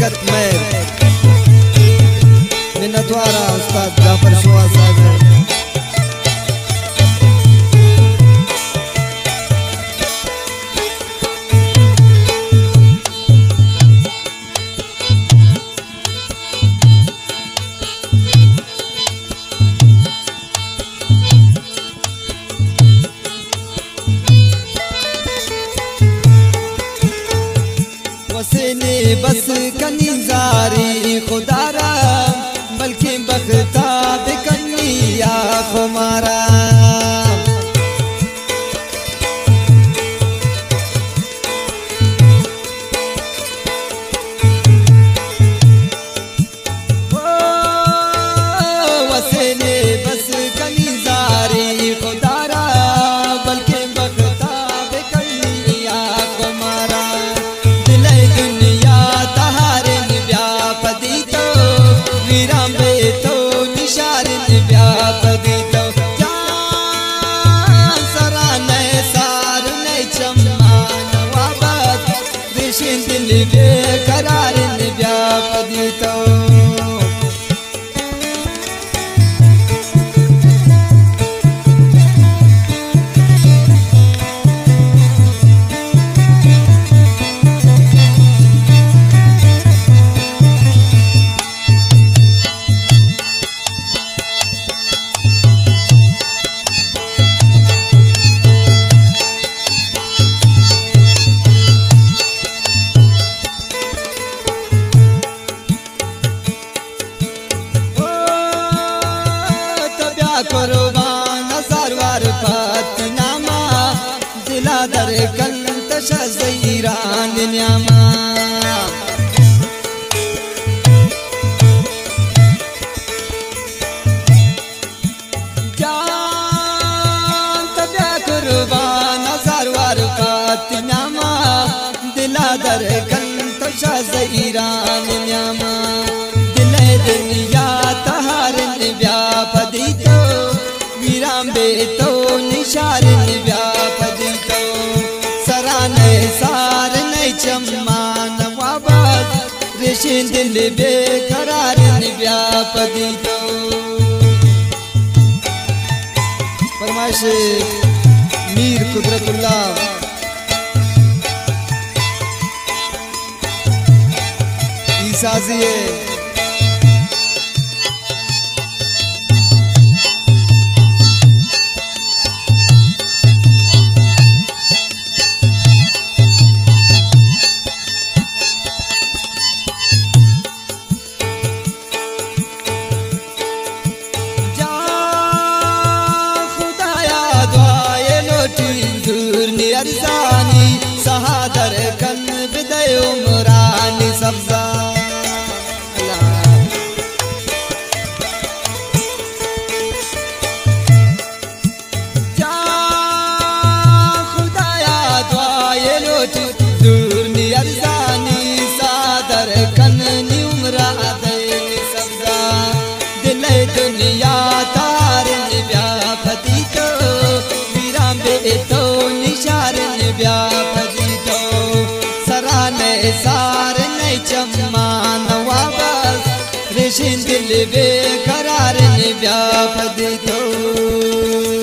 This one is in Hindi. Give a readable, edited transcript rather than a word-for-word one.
बरकत में मिन्नतवारा उस्ताद जाफर शोआ साहब बस कनीजारी खुदारा बल्कि बख्ता बिकनिया खुमारा वसेने बस कनीजारी खुदारा बल्कि बख्ता बिकनिया खुमारा दिल बेकरार व्यापदी तो कुर्बान सरवर फतनामा दिला दर कंत शज़ीरान न्यामा जान तब्या कुर्बान सरवर फतनामा दिला दर कंत शज़ीरान न्यामा दिले दुनिया तहार व्यापदी तो तो निशार व्यापदी तो सराने सार नहीं चम्मान वाबाद ऋषि दिल बेकरार व्यापदी तो फरमाइश मीर कुदरतुल्लाह ईसाजिए अरसानी सहादर कन बिदय उमरानी सब्जा जा खुदाया दुआए लोट दूरनी अरसानी सहादर कन नी उमरा दे सब्जा दिले दुनिया तार व्यापदी तो वीरा बेतो व्यापदी तो सराने सार नहीं चम्मान वापस ऋषि दिल बेकरार व्यापदी तो